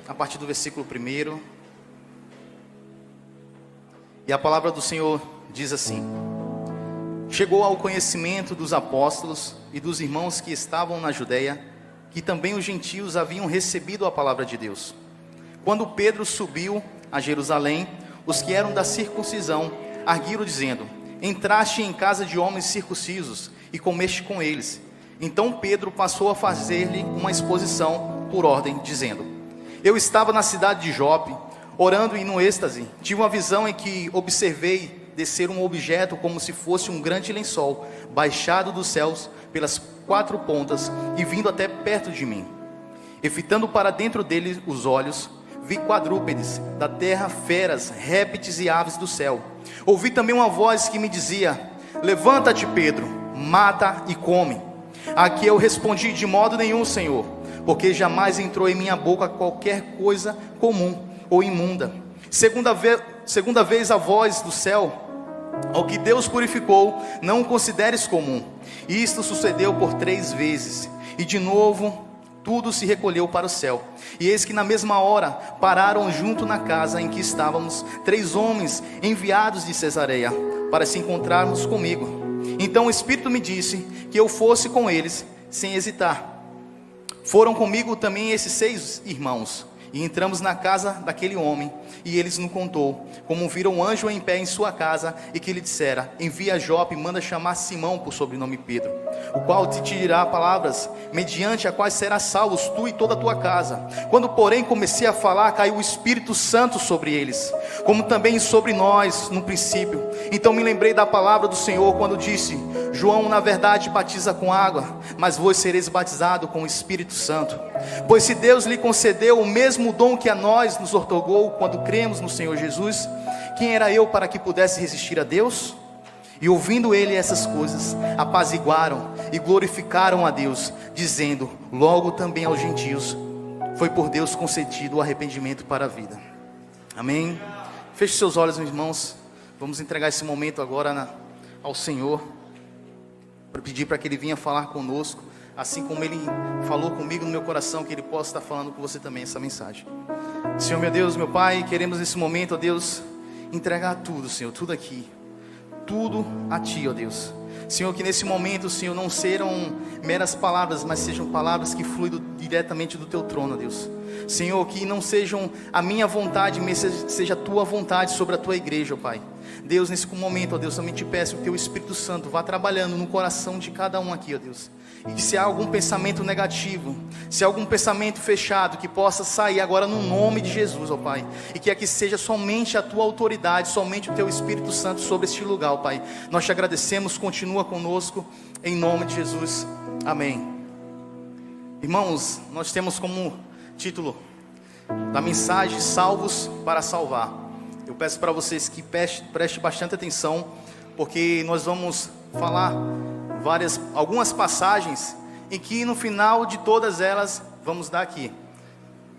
a partir do versículo 1. E a palavra do Senhor diz assim: Chegou ao conhecimento dos apóstolos e dos irmãos que estavam na Judeia, que também os gentios haviam recebido a palavra de Deus. Quando Pedro subiu a Jerusalém, os que eram da circuncisão arguiram dizendo: Entraste em casa de homens circuncisos e comeste com eles. Então Pedro passou a fazer-lhe uma exposição por ordem, dizendo: Eu estava na cidade de Jope, orando e no êxtase, tive uma visão em que observei descer um objeto como se fosse um grande lençol, baixado dos céus pelas 4 pontas e vindo até perto de mim. E fitando para dentro dele os olhos, vi quadrúpedes da terra, feras, répteis e aves do céu. Ouvi também uma voz que me dizia: Levanta-te, Pedro, mata e come. A que eu respondi: De modo nenhum, Senhor, porque jamais entrou em minha boca qualquer coisa comum ou imunda. Segunda vez a voz do céu: Ao que Deus purificou, não o consideres comum. E isto sucedeu por 3 vezes. E de novo tudo se recolheu para o céu. E eis que na mesma hora pararam junto na casa em que estávamos 3 homens enviados de Cesareia, para se encontrarmos comigo. Então o Espírito me disse que eu fosse com eles sem hesitar. Foram comigo também esses 6 irmãos. E entramos na casa daquele homem, e eles nos contou como viram um anjo em pé em sua casa, e que lhe dissera: Envia a Jope e manda chamar Simão, por sobrenome Pedro, o qual te dirá palavras, mediante a quais serás salvos tu e toda a tua casa. Quando porém comecei a falar, caiu o Espírito Santo sobre eles, como também sobre nós no princípio. Então me lembrei da palavra do Senhor, quando disse: João na verdade batiza com água, mas vós sereis batizados com o Espírito Santo. Pois se Deus lhe concedeu o mesmo dom que a nós nos outorgou quando cremos no Senhor Jesus, quem era eu para que pudesse resistir a Deus? E ouvindo ele essas coisas, apaziguaram e glorificaram a Deus, dizendo: Logo também aos gentios foi por Deus concedido o arrependimento para a vida. Amém? Feche seus olhos, meus irmãos. Vamos entregar esse momento agora ao Senhor, para pedir para que Ele venha falar conosco, assim como Ele falou comigo no meu coração, que Ele possa estar falando com você também essa mensagem. Senhor, meu Deus, meu Pai, queremos nesse momento, ó Deus, entregar tudo, Senhor, tudo aqui, tudo a Ti, ó Deus. Senhor, que nesse momento, Senhor, não serão meras palavras, mas sejam palavras que fluem diretamente do Teu trono, ó Deus. Senhor, que não sejam a minha vontade, mas seja a Tua vontade sobre a Tua igreja, ó Pai. Deus, nesse momento, ó Deus, também te peço que o Teu Espírito Santo vá trabalhando no coração de cada um aqui, ó Deus. E se há algum pensamento negativo, se há algum pensamento fechado, que possa sair agora no nome de Jesus, ó Pai. E que aqui seja somente a Tua autoridade, somente o Teu Espírito Santo sobre este lugar, ó Pai. Nós te agradecemos, continua conosco, em nome de Jesus, amém. Irmãos, nós temos como título da mensagem: Salvos para Salvar. Eu peço para vocês que preste bastante atenção, porque nós vamos falar algumas passagens em que no final de todas elas vamos dar aqui: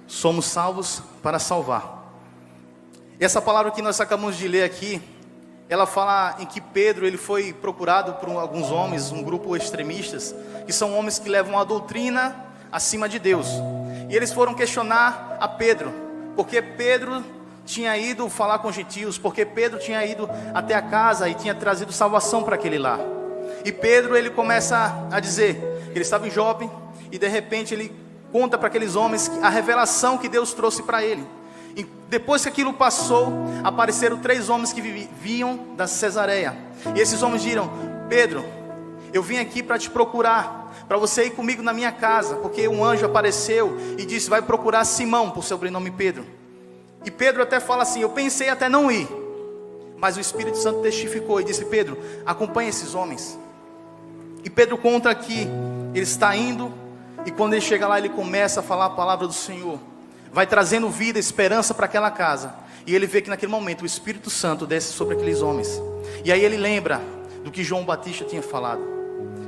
somos salvos para salvar. Essa palavra que nós acabamos de ler aqui, ela fala em que Pedro, ele foi procurado por alguns homens, um grupo extremistas, que são homens que levam a doutrina acima de Deus. E eles foram questionar a Pedro, porque Pedro tinha ido falar com gentios, porque Pedro tinha ido até a casa e tinha trazido salvação para aquele lar. E Pedro, ele começa a dizer que ele estava em Jope, e de repente ele conta para aqueles homens a revelação que Deus trouxe para ele. E depois que aquilo passou, apareceram 3 homens que vinham da Cesareia. E esses homens diziam: Pedro, eu vim aqui para te procurar, para você ir comigo na minha casa, porque um anjo apareceu e disse: vai procurar Simão, por sobrenome Pedro. E Pedro até fala assim: eu pensei até não ir, mas o Espírito Santo testificou e disse: Pedro, acompanhe esses homens. E Pedro conta que ele está indo, e quando ele chega lá, ele começa a falar a palavra do Senhor, vai trazendo vida, esperança para aquela casa. E ele vê que naquele momento o Espírito Santo desce sobre aqueles homens. E aí ele lembra do que João Batista tinha falado: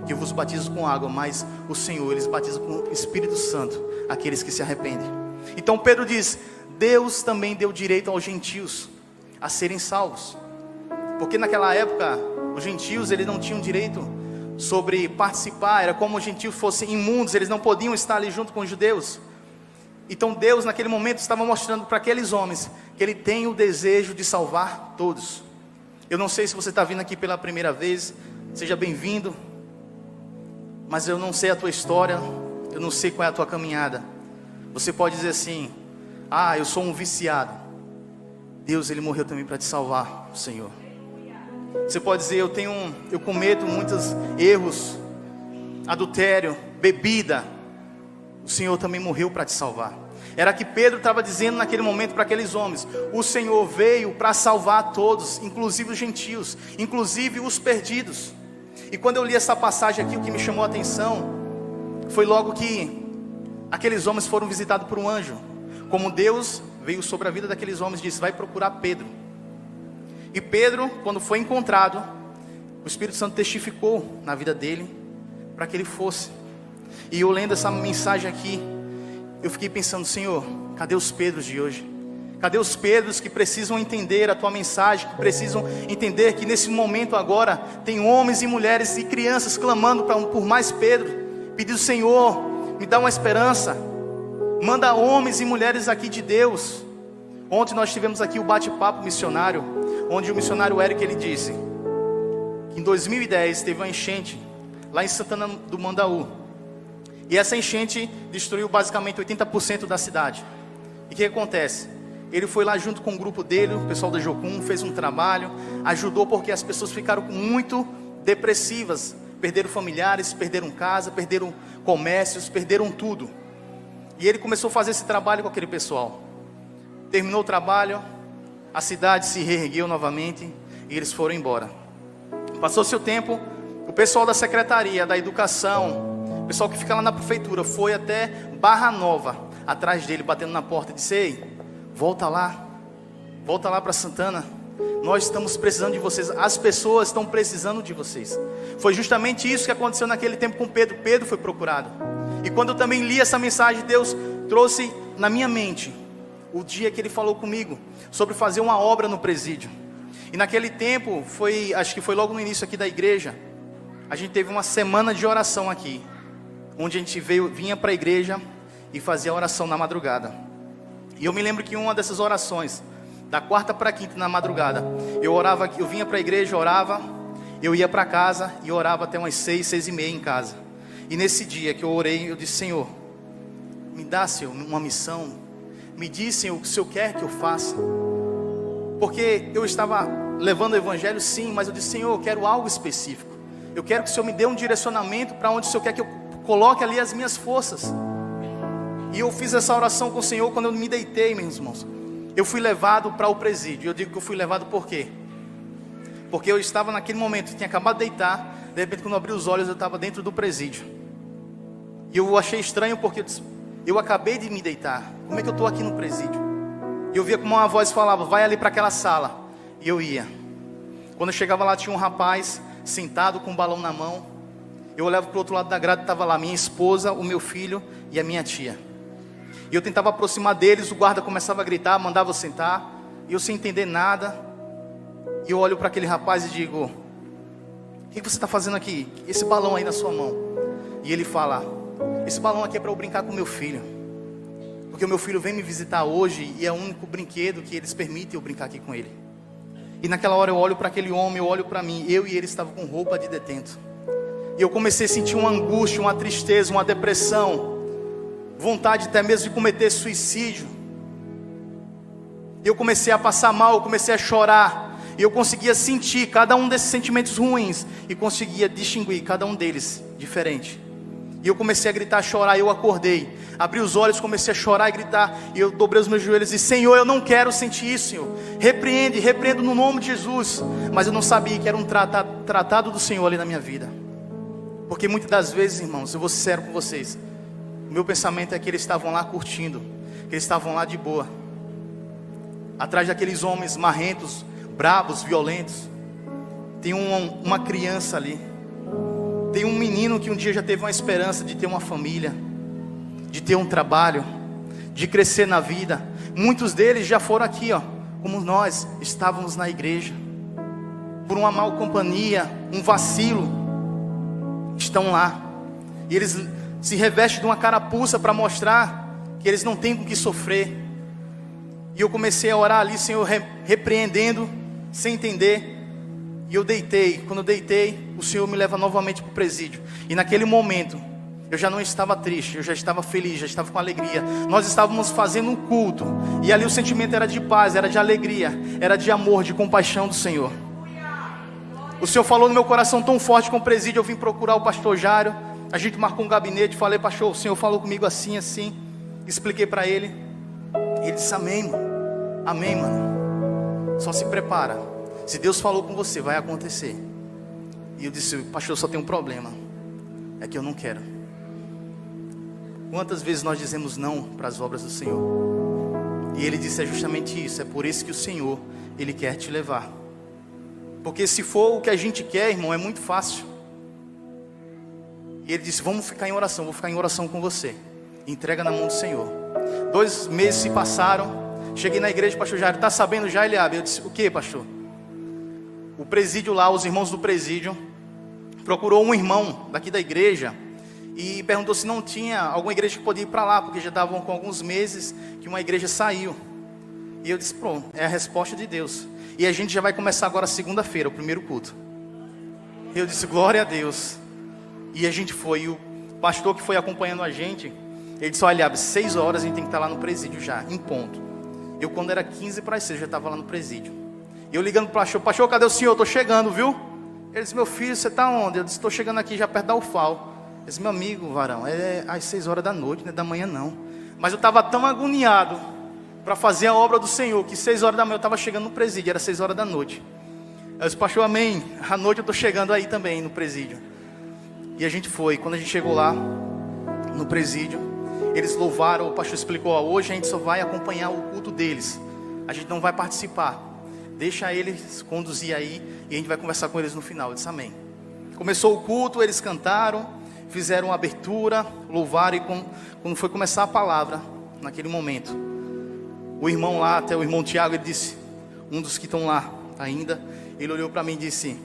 que eu vos batizo com água, mas o Senhor, eles batizam com o Espírito Santo aqueles que se arrependem. Então Pedro diz: Deus também deu direito aos gentios a serem salvos, porque naquela época os gentios, eles não tinham direito sobre participar, era como os gentios fossem imundos, eles não podiam estar ali junto com os judeus. Então Deus naquele momento estava mostrando para aqueles homens que Ele tem o desejo de salvar todos. Eu não sei se você está vindo aqui pela primeira vez, seja bem-vindo. Mas eu não sei a tua história, eu não sei qual é a tua caminhada. Você pode dizer assim: ah, eu sou um viciado. Deus, Ele morreu também para te salvar, Senhor. Você pode dizer: eu cometo muitos erros, adultério, bebida. O Senhor também morreu para te salvar. Era que Pedro estava dizendo naquele momento para aqueles homens: o Senhor veio para salvar todos, inclusive os gentios, inclusive os perdidos. E quando eu li essa passagem aqui, o que me chamou a atenção foi logo que aqueles homens foram visitados por um anjo. Como Deus veio sobre a vida daqueles homens e disse: vai procurar Pedro. E Pedro, quando foi encontrado, o Espírito Santo testificou na vida dele para que ele fosse. E eu lendo essa mensagem aqui, eu fiquei pensando: Senhor, cadê os Pedros de hoje? Cadê os Pedros que precisam entender a tua mensagem, que precisam entender que nesse momento agora tem homens e mulheres e crianças clamando por mais Pedro, pedindo: Senhor, me dá uma esperança, manda homens e mulheres aqui de Deus. Ontem nós tivemos aqui o bate-papo missionário, onde o missionário Eric, ele disse que em 2010 teve uma enchente lá em Santana do Mandaú, e essa enchente destruiu basicamente 80% da cidade. E o que acontece? Ele foi lá junto com o grupo dele, o pessoal da Jocum, fez um trabalho, ajudou, porque as pessoas ficaram muito depressivas, perderam familiares, perderam casa, perderam comércios, perderam tudo. E ele começou a fazer esse trabalho com aquele pessoal. Terminou o trabalho, a cidade se reergueu novamente e eles foram embora. Passou-se o tempo, o pessoal da secretaria, da educação, o pessoal que fica lá na prefeitura, foi até Barra Nova, atrás dele, batendo na porta, e disse: ei, volta lá para Santana, nós estamos precisando de vocês, as pessoas estão precisando de vocês. Foi justamente isso que aconteceu naquele tempo com Pedro. Pedro foi procurado. E quando eu também li essa mensagem, Deus trouxe na minha mente o dia que Ele falou comigo sobre fazer uma obra no presídio. E naquele tempo, acho que foi logo no início aqui da igreja, a gente teve uma semana de oração aqui, onde a gente vinha para a igreja e fazia oração na madrugada. E eu me lembro que uma dessas orações, da quarta para a quinta na madrugada, eu vinha para a igreja, orava, eu ia para casa e orava até umas 6:30 em casa. E nesse dia que eu orei, eu disse: Senhor, me dá, Senhor, uma missão, me diz, Senhor, o que o Senhor quer que eu faça. Porque eu estava levando o evangelho, sim, mas eu disse: Senhor, eu quero algo específico. Eu quero que o Senhor me dê um direcionamento para onde o Senhor quer que eu coloque ali as minhas forças. E eu fiz essa oração com o Senhor quando eu me deitei, meus irmãos. Eu fui levado para o presídio. Eu digo que eu fui levado por quê? Porque eu estava naquele momento, tinha acabado de deitar. De repente, quando eu abri os olhos, eu estava dentro do presídio. E eu achei estranho, porque eu acabei de me deitar. Como é que eu estou aqui no presídio? E eu via como uma voz falava: vai ali para aquela sala. E eu ia. Quando eu chegava lá, tinha um rapaz sentado com um balão na mão. Eu olhava para o outro lado da grade, estava lá minha esposa, o meu filho e a minha tia. E eu tentava aproximar deles, o guarda começava a gritar, mandava eu sentar, e eu sem entender nada. E eu olho para aquele rapaz e digo: o que você está fazendo aqui? Esse balão aí na sua mão. E ele fala: esse balão aqui é para eu brincar com meu filho, porque o meu filho vem me visitar hoje e é o único brinquedo que eles permitem eu brincar aqui com ele. E naquela hora eu olho para aquele homem, eu olho para mim, eu e ele estavam com roupa de detento. E eu comecei a sentir uma angústia, uma tristeza, uma depressão, vontade até mesmo de cometer suicídio. Eu comecei a passar mal, eu comecei a chorar. E eu conseguia sentir cada um desses sentimentos ruins, e conseguia distinguir cada um deles diferente. E eu comecei a gritar, a chorar. Eu acordei, abri os olhos, comecei a chorar e gritar. E eu dobrei os meus joelhos e disse: Senhor, eu não quero sentir isso, Senhor. Repreendo no nome de Jesus. Mas eu não sabia que era um tratado do Senhor ali na minha vida. Porque muitas das vezes, irmãos, eu vou ser sincero com vocês, o meu pensamento é que eles estavam lá curtindo, que eles estavam lá de boa, atrás daqueles homens marrentos, bravos, violentos. Tem uma criança ali, tem um menino que um dia já teve uma esperança de ter uma família, de ter um trabalho, de crescer na vida. Muitos deles já foram aqui, como nós estávamos na igreja, por uma mal companhia, um vacilo, estão lá, e eles se revestem de uma carapuça para mostrar que eles não têm com o que sofrer. E eu comecei a orar ali, Senhor, repreendendo, sem entender. E eu deitei. Quando eu deitei, o Senhor me leva novamente para o presídio. E naquele momento, eu já não estava triste, eu já estava feliz, já estava com alegria. Nós estávamos fazendo um culto. E ali o sentimento era de paz, era de alegria, era de amor, de compaixão do Senhor. O Senhor falou no meu coração tão forte com o presídio. Eu vim procurar o pastor Jário. A gente marcou um gabinete. Falei, pastor, o Senhor falou comigo assim, assim. Expliquei para ele. Ele disse, amém, mano. Amém, mano. Só se prepara. Se Deus falou com você, vai acontecer. E eu disse, pastor, só tem um problema. É que eu não quero. Quantas vezes nós dizemos não para as obras do Senhor? E ele disse, é justamente isso. É por isso que o Senhor, Ele quer te levar. Porque se for o que a gente quer, irmão, é muito fácil. E ele disse, vamos ficar em oração, vou ficar em oração com você. Entrega na mão do Senhor. 2 meses se passaram. Cheguei na igreja, pastor Jair, está sabendo já, Eliabe? Eu disse, o que, pastor? O presídio lá, os irmãos do presídio, procurou um irmão daqui da igreja e perguntou se não tinha alguma igreja que podia ir para lá, porque já estavam com alguns meses que uma igreja saiu. E eu disse, pronto, é a resposta de Deus. E a gente já vai começar agora segunda-feira, o primeiro culto. Eu disse, glória a Deus. E a gente foi, e o pastor que foi acompanhando a gente, ele disse, olha, 6 horas a gente tem que estar lá no presídio já, em ponto. Eu quando era 15 para as 6, já estava lá no presídio. E eu ligando para o pastor, cadê o senhor? Estou chegando, viu? Ele disse, meu filho, você está onde? Eu disse, estou chegando aqui já perto da UFAL. Ele disse, meu amigo, varão, é às 6 horas da noite, não é da manhã não. Mas eu estava tão agoniado para fazer a obra do Senhor, que 6 horas da manhã eu estava chegando no presídio, era 6 horas da noite. Eu disse, pastor, amém, à noite eu estou chegando aí também no presídio. E a gente foi, quando a gente chegou lá, no presídio, eles louvaram, o pastor explicou, hoje a gente só vai acompanhar o culto deles, a gente não vai participar, deixa eles conduzir aí, e a gente vai conversar com eles no final. Eu disse, amém. Começou o culto, eles cantaram, fizeram uma abertura, louvaram, e quando foi começar a palavra, naquele momento, o irmão lá, até o irmão Tiago, ele disse, um dos que estão lá ainda, ele olhou para mim e disse,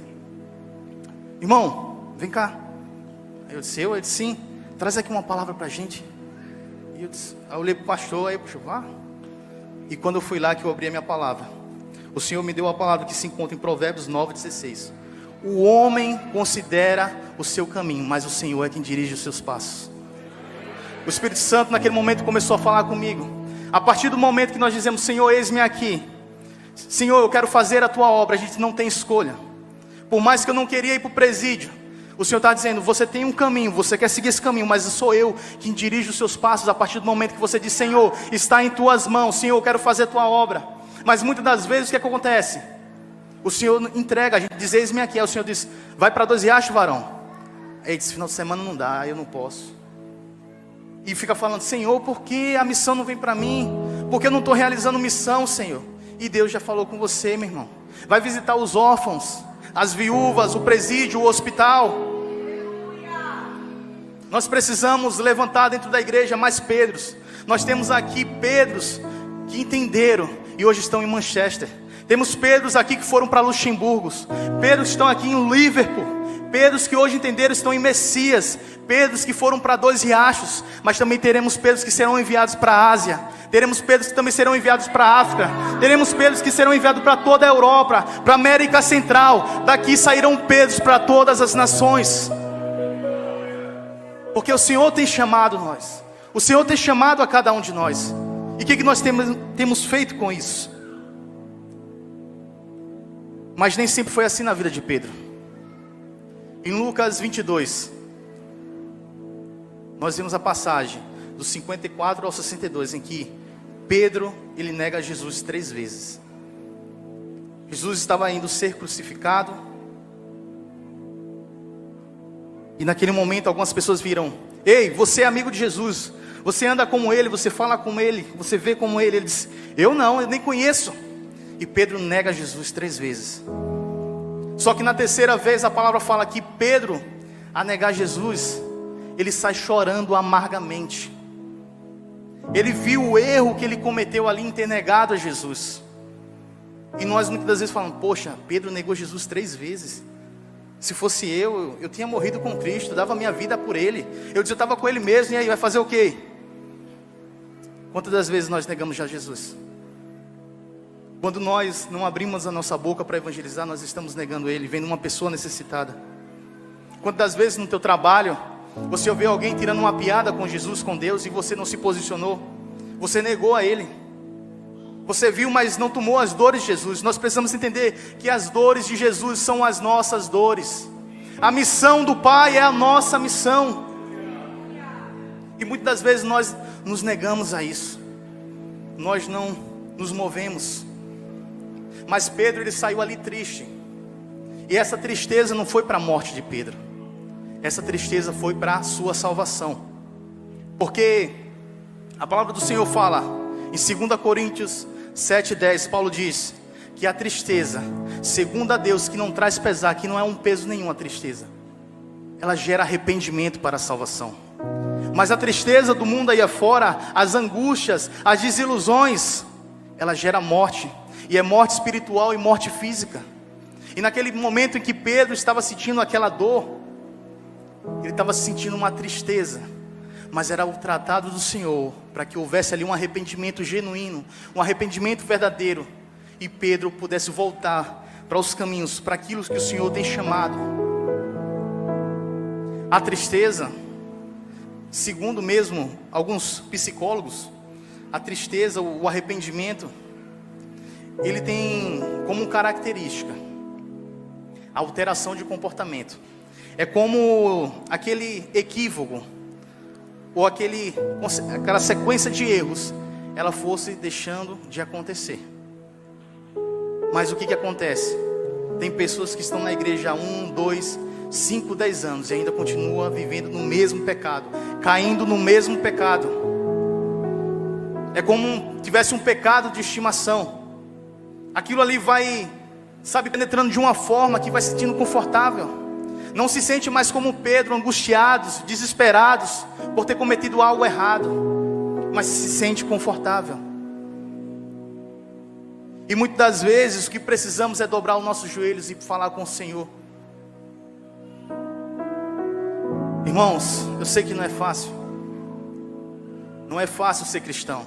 irmão, vem cá. Aí eu disse, ele disse, sim, traz aqui uma palavra para a gente. E eu disse, aí eu olhei para o pastor, aí puxa, vá. E quando eu fui lá que eu abri a minha palavra, o Senhor me deu a palavra que se encontra em Provérbios 9:16. O homem considera o seu caminho, mas o Senhor é quem dirige os seus passos. O Espírito Santo naquele momento começou a falar comigo. A partir do momento que nós dizemos, Senhor, eis-me aqui, Senhor, eu quero fazer a tua obra, a gente não tem escolha. Por mais que eu não queria ir para o presídio, o Senhor está dizendo, você tem um caminho, você quer seguir esse caminho, mas sou eu quem dirijo os seus passos. A partir do momento que você diz, Senhor, está em tuas mãos, Senhor, eu quero fazer a tua obra. Mas muitas das vezes o que acontece? O Senhor entrega, a gente diz, eis-me aqui. Aí o Senhor diz, vai para 2 Riachos, varão. Aí esse final de semana não dá, eu não posso. E fica falando, Senhor, por que a missão não vem para mim? Por que eu não estou realizando missão, Senhor? E Deus já falou com você, meu irmão. Vai visitar os órfãos, as viúvas, o presídio, o hospital. Nós precisamos levantar dentro da igreja mais Pedros. Nós temos aqui Pedros que entenderam e hoje estão em Manchester. Temos Pedros aqui que foram para Luxemburgo. Pedros que estão aqui em Liverpool. Pedros que hoje entenderam estão em Messias. Pedros que foram para 2 Riachos. Mas também teremos Pedros que serão enviados para a Ásia. Teremos Pedros que também serão enviados para a África. Teremos Pedros que serão enviados para toda a Europa, para a América Central. Daqui sairão Pedros para todas as nações. Porque o Senhor tem chamado nós. O Senhor tem chamado a cada um de nós. E o que nós temos feito com isso? Mas nem sempre foi assim na vida de Pedro. Em Lucas 22, nós vemos a passagem dos 54 ao 62, em que Pedro, ele nega Jesus 3 vezes. Jesus estava indo ser crucificado. E naquele momento algumas pessoas viram, ei, você é amigo de Jesus, você anda como ele, você fala como ele, você vê como ele. Ele diz, eu não, eu nem conheço. E Pedro nega Jesus 3 vezes. Só que na 3ª vez a palavra fala que Pedro, a negar Jesus, ele sai chorando amargamente. Ele viu o erro que ele cometeu ali em ter negado a Jesus. E nós muitas das vezes falamos, poxa, Pedro negou Jesus 3 vezes. Se fosse eu tinha morrido com Cristo, dava minha vida por ele. Eu estava com ele mesmo, e aí vai fazer o quê? Quantas das vezes nós negamos já Jesus? Quando nós não abrimos a nossa boca para evangelizar, nós estamos negando Ele, vendo uma pessoa necessitada. Quantas vezes no teu trabalho, você ouviu alguém tirando uma piada com Jesus, com Deus, e você não se posicionou? Você negou a Ele. Você viu, mas não tomou as dores de Jesus. Nós precisamos entender que as dores de Jesus são as nossas dores. A missão do Pai é a nossa missão. E muitas das vezes nós nos negamos a isso. Nós não nos movemos. Mas Pedro, ele saiu ali triste. E essa tristeza não foi para a morte de Pedro. Essa tristeza foi para a sua salvação. Porque a palavra do Senhor fala em 2 Coríntios 7:10, Paulo diz que a tristeza, segundo a Deus, que não traz pesar, que não é um peso nenhum a tristeza, ela gera arrependimento para a salvação. Mas a tristeza do mundo aí afora, as angústias, as desilusões, ela gera morte. E é morte espiritual e morte física. E naquele momento em que Pedro estava sentindo aquela dor, ele estava sentindo uma tristeza, mas era o tratado do Senhor, para que houvesse ali um arrependimento genuíno, um arrependimento verdadeiro, e Pedro pudesse voltar para os caminhos, para aquilo que o Senhor tem chamado. A tristeza, segundo mesmo alguns psicólogos, a tristeza, o arrependimento, ele tem como característica a alteração de comportamento. É como aquele equívoco, ou aquela sequência de erros, ela fosse deixando de acontecer. Mas o que acontece? Tem pessoas que estão na igreja há 1, 2, 5, 10 anos e ainda continua vivendo no mesmo pecado, caindo no mesmo pecado. É como tivesse um pecado de estimação. Aquilo ali vai, penetrando de uma forma que vai se sentindo confortável. Não se sente mais como Pedro, angustiados, desesperados por ter cometido algo errado, mas se sente confortável. E muitas das vezes o que precisamos é dobrar os nossos joelhos e falar com o Senhor. Irmãos, eu sei que não é fácil. Não é fácil ser cristão.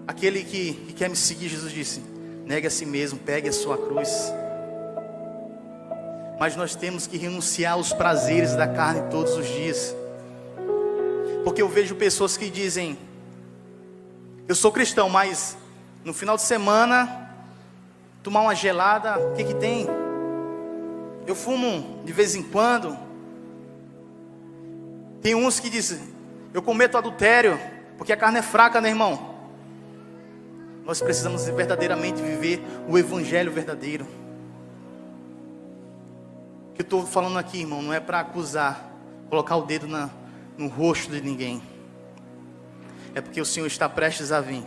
Aquele que quer me seguir, Jesus disse, negue a si mesmo, pegue a sua cruz. Mas nós temos que renunciar aos prazeres da carne todos os dias. Porque eu vejo pessoas que dizem, eu sou cristão, mas no final de semana, tomar uma gelada, o que tem? Eu fumo de vez em quando. Tem uns que dizem, eu cometo adultério, porque a carne é fraca, né, irmão? Nós precisamos verdadeiramente viver o evangelho verdadeiro. O que eu estou falando aqui, irmão, não é para acusar, colocar o dedo no rosto de ninguém. É porque o Senhor está prestes a vir.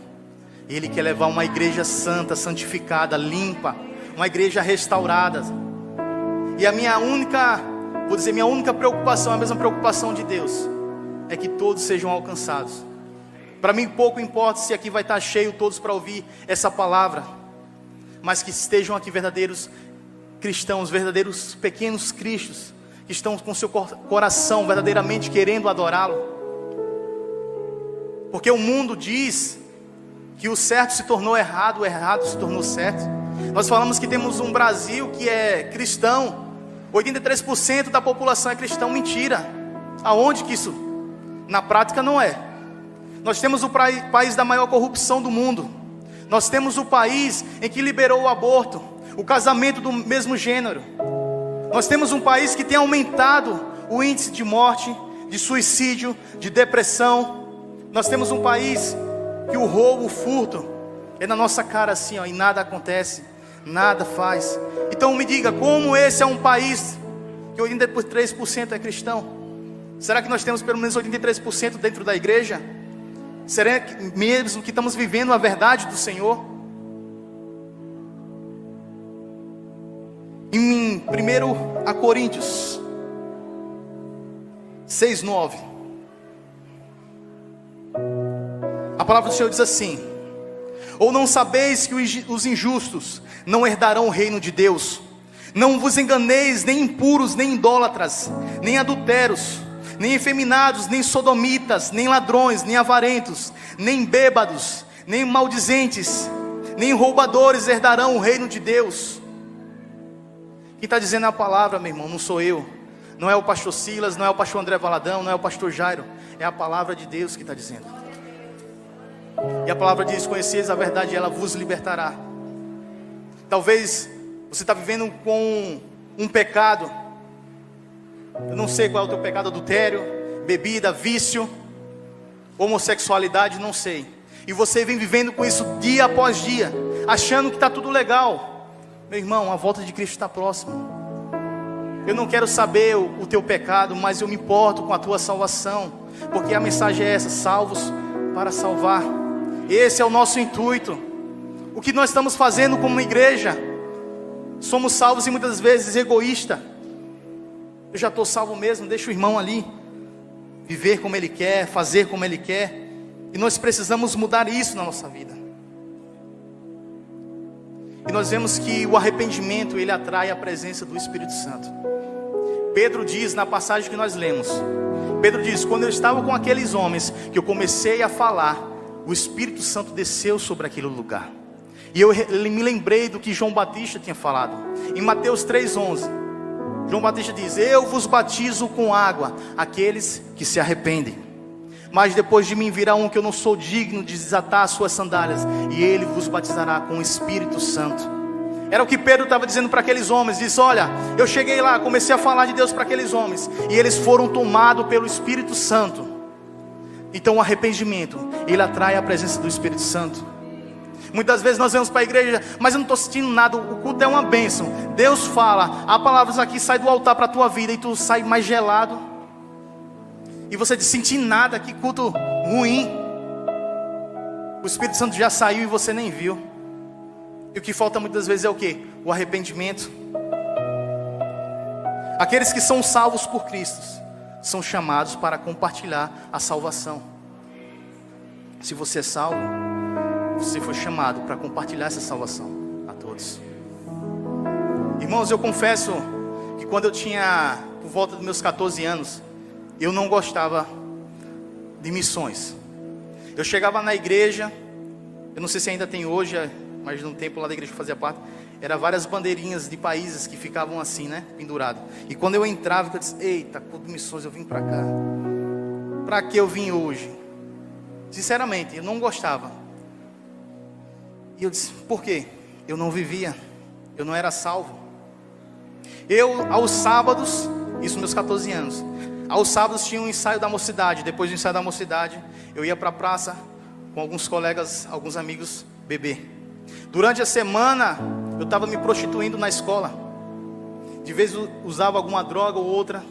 E Ele quer levar uma igreja santa, santificada, limpa, uma igreja restaurada. E a minha única preocupação, a mesma preocupação de Deus, é que todos sejam alcançados. Para mim pouco importa se aqui vai estar cheio todos para ouvir essa palavra, mas que estejam aqui verdadeiros cristãos, verdadeiros pequenos cristos, que estão com seu coração verdadeiramente querendo adorá-lo. Porque o mundo diz que o certo se tornou errado, o errado se tornou certo. Nós falamos que temos um Brasil que é cristão, 83% da população é cristão, mentira. Aonde que isso? Na prática não é. Nós temos o país da maior corrupção do mundo. Nós temos o país em que liberou o aborto, o casamento do mesmo gênero. Nós temos um país que tem aumentado o índice de morte, de suicídio, de depressão. Nós temos um país que o roubo, o furto é na nossa cara assim, ó, e nada acontece, nada faz. Então me diga, como esse é um país que 83% é cristão? Será que nós temos pelo menos 83% dentro da igreja? Será que mesmo que estamos vivendo a verdade do Senhor? Em 1 Coríntios 6:9, a palavra do Senhor diz assim: ou não sabeis que os injustos não herdarão o reino de Deus? Não vos enganeis, nem impuros, nem idólatras, nem adulteros, nem efeminados, nem sodomitas, nem ladrões, nem avarentos, nem bêbados, nem maldizentes, nem roubadores herdarão o reino de Deus. Quem está dizendo a palavra, meu irmão, não sou eu, não é o pastor Silas, não é o pastor André Valadão, não é o pastor Jairo, é a palavra de Deus que está dizendo. E a palavra diz: conheceis a verdade e ela vos libertará. Talvez você está vivendo com um pecado, eu não sei qual é o teu pecado: adultério, bebida, vício, homossexualidade, não sei. E você vem vivendo com isso dia após dia, achando que está tudo legal. Meu irmão, a volta de Cristo está próxima. Eu não quero saber o teu pecado, mas eu me importo com a tua salvação, porque a mensagem é essa: salvos para salvar. Esse é o nosso intuito. O que nós estamos fazendo como igreja, somos salvos e muitas vezes egoísta. Eu já estou salvo mesmo, deixa o irmão ali viver como ele quer, fazer como ele quer. E nós precisamos mudar isso na nossa vida. E nós vemos que o arrependimento, ele atrai a presença do Espírito Santo. Pedro diz na passagem que nós lemos, Pedro diz: quando eu estava com aqueles homens, que eu comecei a falar, o Espírito Santo desceu sobre aquele lugar. E eu me lembrei do que João Batista tinha falado em Mateus 3:11. João Batista diz: eu vos batizo com água, aqueles que se arrependem. Mas depois de mim virá um que eu não sou digno de desatar as suas sandálias, e ele vos batizará com o Espírito Santo. Era o que Pedro estava dizendo para aqueles homens. Diz: olha, eu cheguei lá, comecei a falar de Deus para aqueles homens, e eles foram tomados pelo Espírito Santo. Então o arrependimento, ele atrai a presença do Espírito Santo. Muitas vezes nós vamos para a igreja, mas eu não estou sentindo nada, o culto é uma bênção. Deus fala, há palavras aqui, sai do altar para a tua vida, e tu sai mais gelado. E você diz: senti nada, que culto ruim. O Espírito Santo já saiu e você nem viu. E o que falta muitas vezes é o quê? O arrependimento. Aqueles que são salvos por Cristo são chamados para compartilhar a salvação. Se você é salvo, você foi chamado para compartilhar essa salvação a todos. Irmãos, eu confesso que quando eu tinha por volta dos meus 14 anos, eu não gostava de missões. Eu chegava na igreja, eu não sei se ainda tem hoje, mas no tempo lá da igreja que fazia parte, era várias bandeirinhas de países que ficavam assim, né, penduradas. E quando eu entrava, eu disse: eita, culto de missões, eu vim para cá. Para que eu vim hoje? Sinceramente, eu não gostava. E eu disse: por quê? Eu não vivia, eu não era salvo. Eu, aos sábados, isso meus 14 anos, aos sábados tinha um ensaio da mocidade. Depois do ensaio da mocidade, eu ia para a praça com alguns colegas, alguns amigos, beber. Durante a semana, eu estava me prostituindo na escola. De vez eu usava alguma droga ou outra.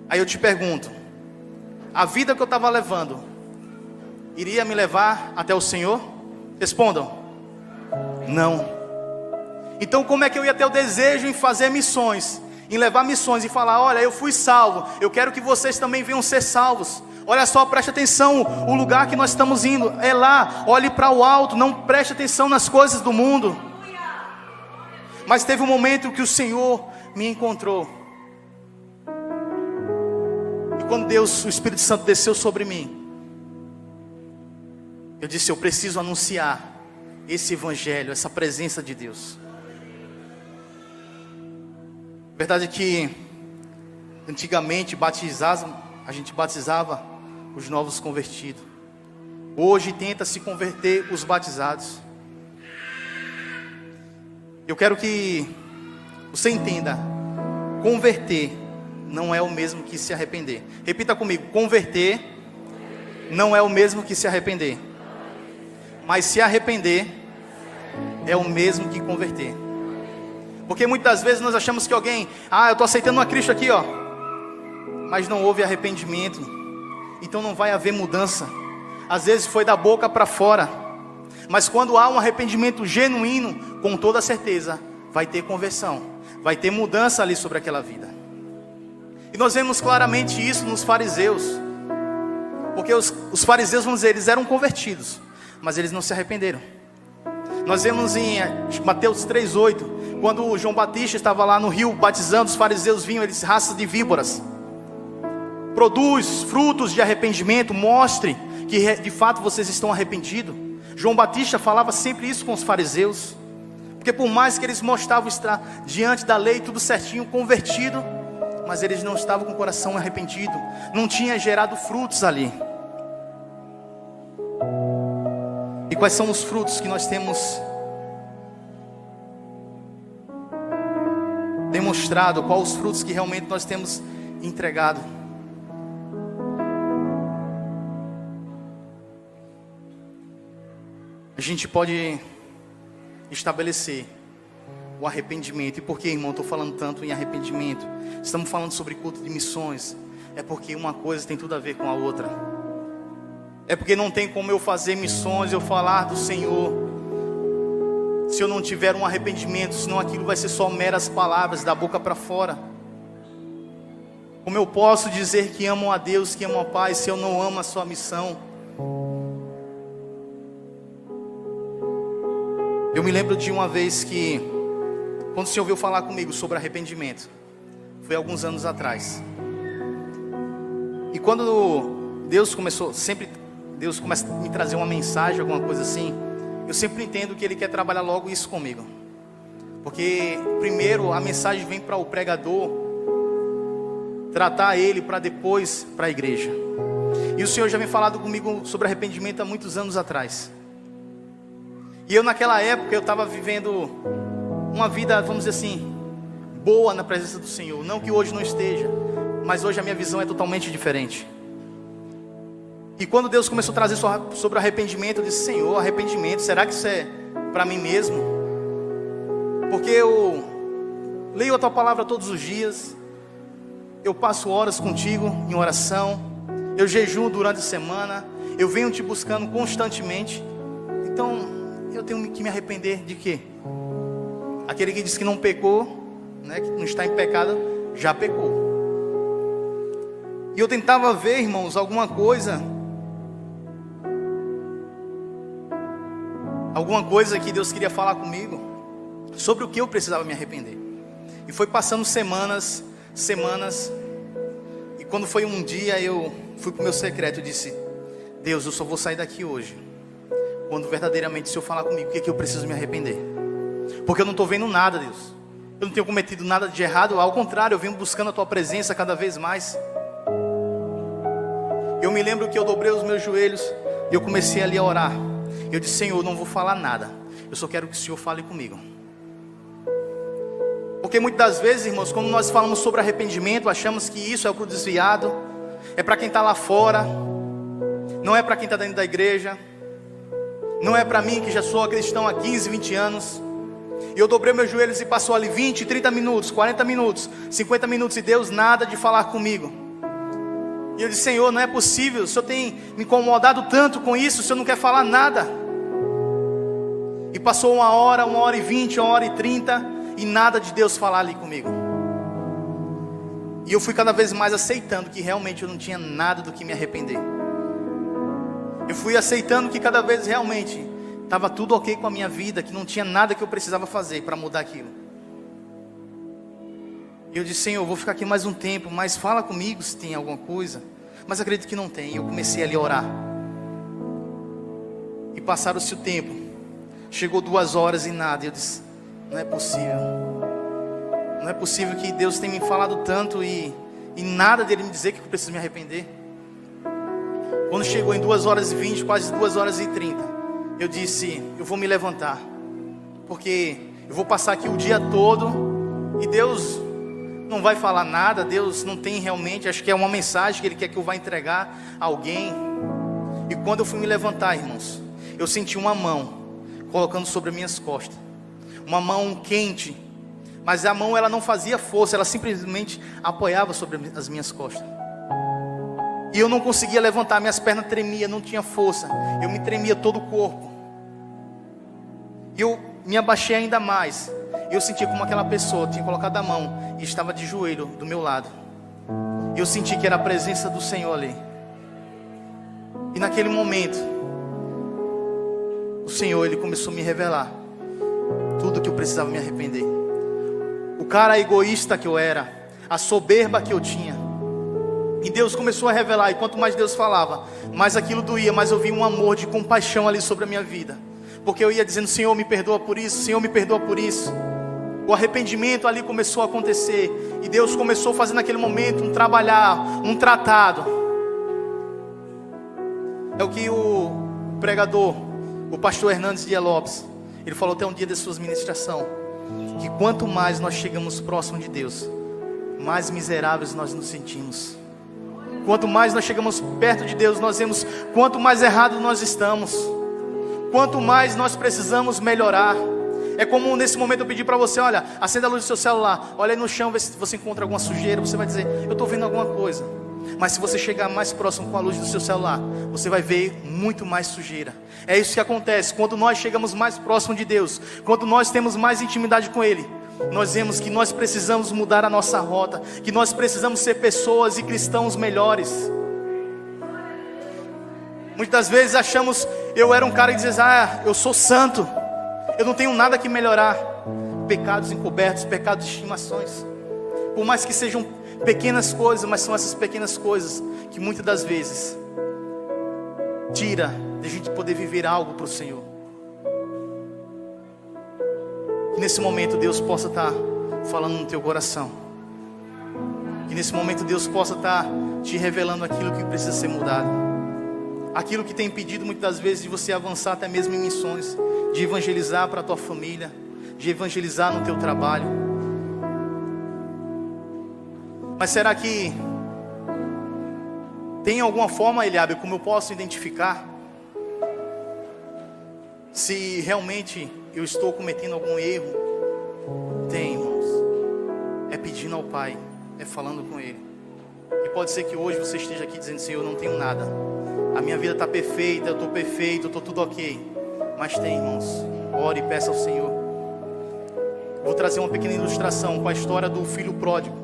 Aí eu te pergunto: a vida que eu estava levando iria me levar até o Senhor? Respondam: não. Então como é que eu ia ter o desejo em fazer missões, em levar missões e falar: olha, eu fui salvo, eu quero que vocês também venham ser salvos. Olha só, preste atenção, o lugar que nós estamos indo é lá, olhe para o alto, não preste atenção nas coisas do mundo. Mas teve um momento que o Senhor me encontrou. E quando Deus, o Espírito Santo desceu sobre mim, eu disse: eu preciso anunciar esse evangelho, essa presença de Deus. A verdade é que antigamente a gente batizava os novos convertidos. Hoje tenta se converter os batizados. Eu quero que você entenda: converter não é o mesmo que se arrepender. Repita comigo: converter não é o mesmo que se arrepender. Mas se arrepender é o mesmo que converter. Porque muitas vezes nós achamos que alguém: eu estou aceitando uma Cristo aqui, ó, mas não houve arrependimento, então não vai haver mudança. Às vezes foi da boca para fora, mas quando há um arrependimento genuíno, com toda certeza vai ter conversão, vai ter mudança ali sobre aquela vida. E nós vemos claramente isso nos fariseus. Porque os fariseus, vamos dizer, eles eram convertidos, mas eles não se arrependeram. Nós vemos em Mateus 3:8, quando João Batista estava lá no rio batizando, os fariseus vinham, eles: raça de víboras, produz frutos de arrependimento, mostre que de fato vocês estão arrependidos. João Batista falava sempre isso com os fariseus, porque por mais que eles mostravam estar diante da lei tudo certinho, convertido, mas eles não estavam com o coração arrependido, não tinha gerado frutos ali. E quais são os frutos que nós temos demonstrado? Quais os frutos que realmente nós temos entregado? A gente pode estabelecer o arrependimento. E por que, irmão, estou falando tanto em arrependimento? Estamos falando sobre culto de missões. É porque uma coisa tem tudo a ver com a outra. É porque não tem como eu fazer missões, eu falar do Senhor, se eu não tiver um arrependimento, senão aquilo vai ser só meras palavras da boca para fora. Como eu posso dizer que amo a Deus, que amo a Pai, se eu não amo a sua missão? Eu me lembro de uma vez que, quando o Senhor veio falar comigo sobre arrependimento, foi alguns anos atrás. E quando Deus começa a me trazer uma mensagem, alguma coisa assim, eu sempre entendo que Ele quer trabalhar logo isso comigo. Porque primeiro a mensagem vem para o pregador, tratar ele para depois para a igreja. E o Senhor já vem falado comigo sobre arrependimento há muitos anos atrás. E eu naquela época eu estava vivendo uma vida, vamos dizer assim, boa na presença do Senhor. Não que hoje não esteja, mas hoje a minha visão é totalmente diferente. E quando Deus começou a trazer sobre arrependimento, eu disse: Senhor, arrependimento, será que isso é para mim mesmo? Porque eu leio a Tua palavra todos os dias, eu passo horas contigo em oração, eu jejuo durante a semana, eu venho te buscando constantemente. Então eu tenho que me arrepender de quê? Aquele que diz que não pecou, né, que não está em pecado, já pecou. E eu tentava ver, irmãos, alguma coisa que Deus queria falar comigo sobre o que eu precisava me arrepender. E foi passando semanas, e quando foi um dia, eu fui para o meu secreto e disse: Deus, eu só vou sair daqui hoje quando verdadeiramente o Senhor falar comigo o que é que eu preciso me arrepender. Porque eu não estou vendo nada, Deus. Eu não tenho cometido nada de errado, ao contrário, eu venho buscando a Tua presença cada vez mais. Eu me lembro que eu dobrei os meus joelhos e eu comecei ali a orar. Eu disse: Senhor, eu não vou falar nada, eu só quero que o Senhor fale comigo. Porque muitas das vezes, irmãos, quando nós falamos sobre arrependimento, achamos que isso é para o desviado, é para quem está lá fora, não é para quem está dentro da igreja, não é para mim que já sou cristão há 15, 20 anos. E eu dobrei meus joelhos e passou ali 20, 30 minutos, 40 minutos, 50 minutos, e Deus nada de falar comigo. E eu disse: Senhor, não é possível, o Senhor tem me incomodado tanto com isso, o Senhor não quer falar nada. E passou 1 hora, 1h20, 1h30, e nada de Deus falar ali comigo. E eu fui cada vez mais aceitando que realmente eu não tinha nada do que me arrepender. Eu fui aceitando que cada vez realmente estava tudo ok com a minha vida, que não tinha nada que eu precisava fazer para mudar aquilo. E eu disse: Senhor, eu vou ficar aqui mais um tempo, mas fala comigo se tem alguma coisa. Mas acredito que não tem. E eu comecei ali a orar. E passaram-se o tempo. Chegou 2 horas e nada. E eu disse: não é possível. Não é possível que Deus tenha me falado tanto e nada dele me dizer que eu preciso me arrepender. Quando chegou em 2h20, quase 2h30, eu disse: eu vou me levantar, porque eu vou passar aqui o dia todo e Deus não vai falar nada. Deus não tem realmente, acho que é uma mensagem que Ele quer que eu vá entregar a alguém. E quando eu fui me levantar, irmãos, eu senti uma mão colocando sobre as minhas costas, uma mão quente, mas a mão ela não fazia força, ela simplesmente apoiava sobre as minhas costas. E eu não conseguia levantar, minhas pernas tremiam, não tinha força, eu me tremia todo o corpo. E eu me abaixei ainda mais. Eu senti como aquela pessoa tinha colocado a mão e estava de joelho do meu lado. Eu senti que era a presença do Senhor ali. E naquele momento, o Senhor, Ele começou a me revelar tudo que eu precisava me arrepender. O cara egoísta que eu era, a soberba que eu tinha, E Deus começou a revelar, e quanto mais Deus falava, mais aquilo doía, mais eu vi um amor de compaixão ali sobre a minha vida. Porque eu ia dizendo: Senhor, me perdoa por isso, Senhor, me perdoa por isso. O arrependimento ali começou a acontecer, e Deus começou a fazer naquele momento um tratado. É o que o pregador, o pastor Hernandes de Lopes, ele falou até um dia de suas ministrações, que quanto mais nós chegamos próximo de Deus, mais miseráveis nós nos sentimos. Quanto mais nós chegamos perto de Deus, nós vemos quanto mais errado nós estamos, quanto mais nós precisamos melhorar. É como nesse momento eu pedir para você: olha, acenda a luz do seu celular, olha aí no chão, vê se você encontra alguma sujeira. Você vai dizer: eu estou vendo alguma coisa. Mas se você chegar mais próximo com a luz do seu celular, você vai ver muito mais sujeira. É isso que acontece quando nós chegamos mais próximo de Deus, quando nós temos mais intimidade com Ele. Nós vemos que nós precisamos mudar a nossa rota, que nós precisamos ser pessoas e cristãos melhores. Muitas vezes achamos: eu era um cara que dizia: eu sou santo, eu não tenho nada que melhorar. Pecados encobertos, pecados de estimações. Por mais que sejam pequenas coisas, mas são essas pequenas coisas que muitas das vezes tira de a gente poder viver algo para o Senhor. Que nesse momento Deus possa estar falando no teu coração. Que nesse momento Deus possa estar te revelando aquilo que precisa ser mudado. Aquilo que tem impedido muitas das vezes de você avançar até mesmo em missões, de evangelizar para a tua família, de evangelizar no teu trabalho. Mas será que tem alguma forma, Eliabe, como eu posso identificar se realmente eu estou cometendo algum erro? Tem, irmãos. É pedindo ao Pai, é falando com Ele. E pode ser que hoje você esteja aqui dizendo: Senhor, eu não tenho nada, a minha vida está perfeita, eu estou perfeito, eu estou tudo ok. Mas tem, irmãos, ore e peça ao Senhor. Vou trazer uma pequena ilustração com a história do filho pródigo.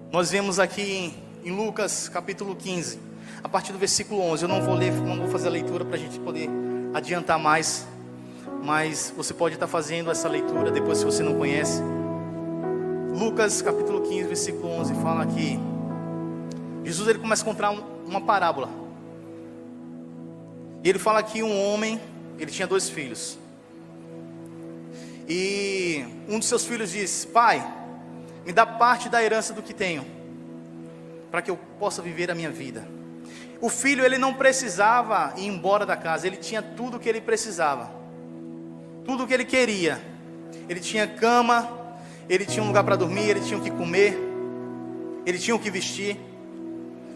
Nós vemos aqui em Lucas capítulo 15, a partir do versículo 11. Eu não vou ler, não vou fazer a leitura para a gente poder adiantar mais, mas você pode estar fazendo essa leitura depois, se você não conhece. Lucas capítulo 15, versículo 11 fala que Jesus, ele começa a contar uma parábola. E ele fala que um homem, ele tinha 2 filhos. E um dos seus filhos disse: Pai, me dá parte da herança do que tenho, para que eu possa viver a minha vida. O filho, ele não precisava ir embora da casa, ele tinha tudo o que ele precisava, tudo o que ele queria. Ele tinha cama, ele tinha um lugar para dormir, ele tinha o que comer, ele tinha o que vestir.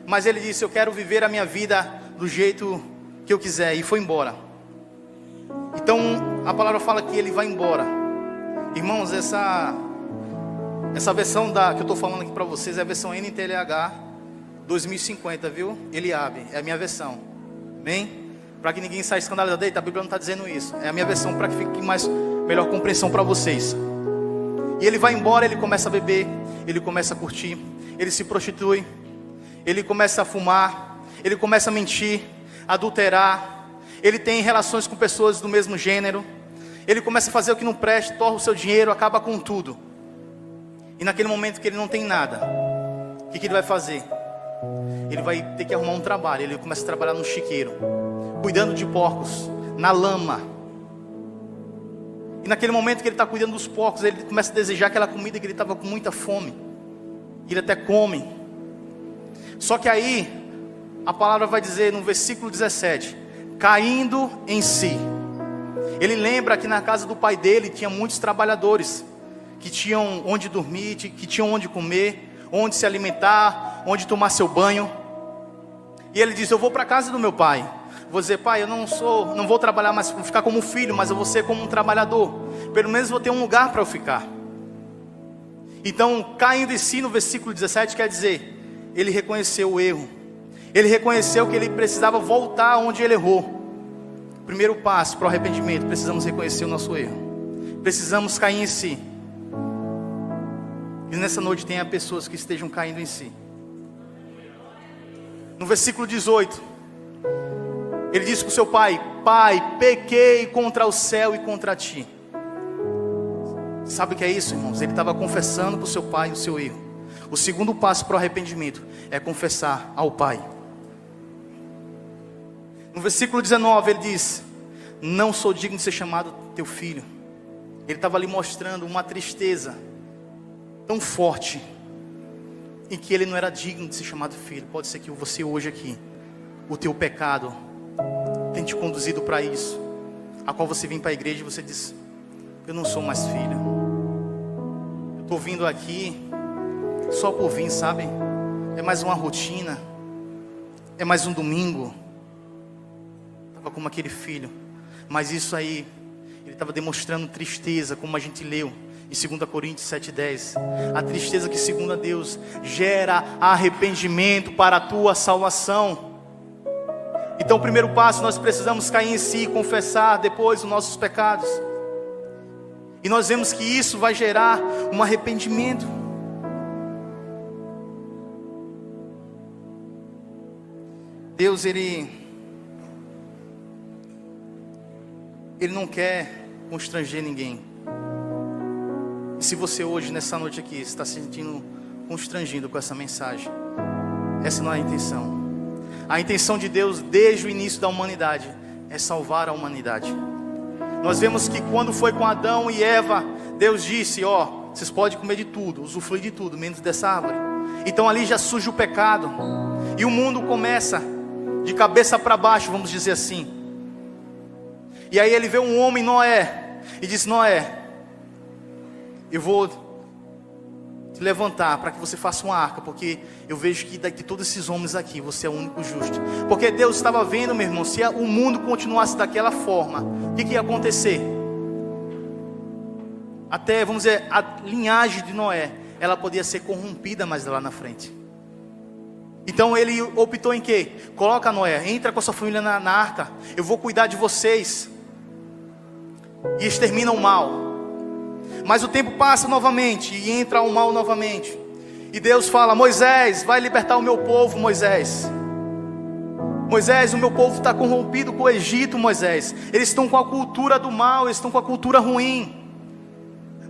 Mas ele disse: eu quero viver a minha vida do jeito que eu quiser, e foi embora. Então a palavra fala que ele vai embora. Irmãos, essa versão que eu estou falando aqui para vocês é a versão NTLH 2050, viu? Eliabe, é a minha versão. Amém? Para que ninguém saia escandalizado: eita, a Bíblia não está dizendo isso. É a minha versão, para que fique melhor compreensão para vocês. E ele vai embora, ele começa a beber, ele começa a curtir, ele se prostitui, ele começa a fumar, ele começa a mentir, adulterar, ele tem relações com pessoas do mesmo gênero, ele começa a fazer o que não presta, torra o seu dinheiro, acaba com tudo. E naquele momento que ele não tem nada, o que ele vai fazer? Ele vai ter que arrumar um trabalho. Ele começa a trabalhar no chiqueiro, cuidando de porcos, na lama. E naquele momento que ele está cuidando dos porcos, ele começa a desejar aquela comida que ele estava com muita fome. Ele até come. Só que aí, a palavra vai dizer no versículo 17: caindo em si. Ele lembra que na casa do pai dele tinha muitos trabalhadores, que tinham onde dormir, que tinham onde comer, onde se alimentar, onde tomar seu banho. E ele diz: eu vou para a casa do meu pai. Vou dizer: pai, eu não vou trabalhar mais, vou ficar como um filho, mas eu vou ser como um trabalhador. Pelo menos vou ter um lugar para eu ficar. Então, caindo em si, no versículo 17, quer dizer, ele reconheceu o erro. Ele reconheceu que ele precisava voltar onde ele errou. Primeiro passo para o arrependimento: precisamos reconhecer o nosso erro. Precisamos cair em si. E nessa noite tenha pessoas que estejam caindo em si. No versículo 18, ele disse para o seu pai: pai, pequei contra o céu e contra ti. Sabe o que é isso, irmãos? Ele estava confessando para o seu pai o seu erro. O segundo passo para o arrependimento é confessar ao Pai. No versículo 19 ele diz: não sou digno de ser chamado teu filho. Ele estava ali mostrando uma tristeza tão forte, em que ele não era digno de ser chamado filho. Pode ser que você hoje aqui, o teu pecado tem te conduzido para isso, a qual você vem para a igreja e você diz: eu não sou mais filho, eu estou vindo aqui só por vir, sabe? É mais uma rotina, é mais um domingo. Estava como aquele filho, mas isso aí, ele estava demonstrando tristeza, como a gente leu em 2 Coríntios 7,10. A tristeza que, segundo a Deus, gera arrependimento para a tua salvação. Então o primeiro passo, nós precisamos cair em si, confessar depois os nossos pecados. E nós vemos que isso vai gerar um arrependimento. Deus, Ele não quer constranger ninguém. E se você hoje, nessa noite aqui, está se sentindo constrangido com essa mensagem, essa não é a intenção. A intenção de Deus, desde o início da humanidade, é salvar a humanidade. Nós vemos que quando foi com Adão e Eva, Deus disse: ó, vocês podem comer de tudo, usufruir de tudo, menos dessa árvore. Então ali já surge o pecado, e o mundo começa de cabeça para baixo, vamos dizer assim. E aí ele vê um homem, Noé, e diz: Noé, eu vou te levantar para que você faça uma arca, porque eu vejo que daqui todos esses homens aqui, você é o único justo. Porque Deus estava vendo, meu irmão, se o mundo continuasse daquela forma, o que ia acontecer? Até, vamos dizer, a linhagem de Noé, ela podia ser corrompida mais lá na frente. Então ele optou em quê? Coloca Noé, entra com a sua família na arca, eu vou cuidar de vocês, e extermina o mal. Mas o tempo passa novamente, e entra o mal novamente, e Deus fala: Moisés, vai libertar o meu povo, Moisés. Moisés, o meu povo está corrompido com o Egito, Moisés. Eles estão com a cultura do mal, eles estão com a cultura ruim.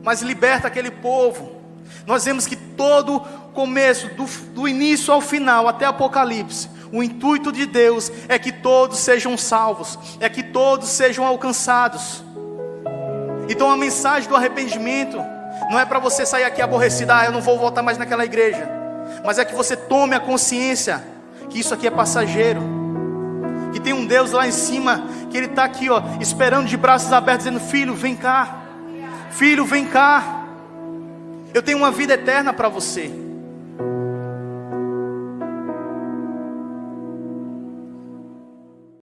Mas liberta aquele povo. Nós vemos que todo começo, do início ao final, até Apocalipse, o intuito de Deus é que todos sejam salvos, é que todos sejam alcançados. Então a mensagem do arrependimento não é para você sair aqui aborrecido: eu não vou voltar mais naquela igreja. Mas é que você tome a consciência que isso aqui é passageiro, que tem um Deus lá em cima, que Ele está aqui, ó, esperando de braços abertos, dizendo: filho, vem cá. Filho, vem cá. Eu tenho uma vida eterna para você.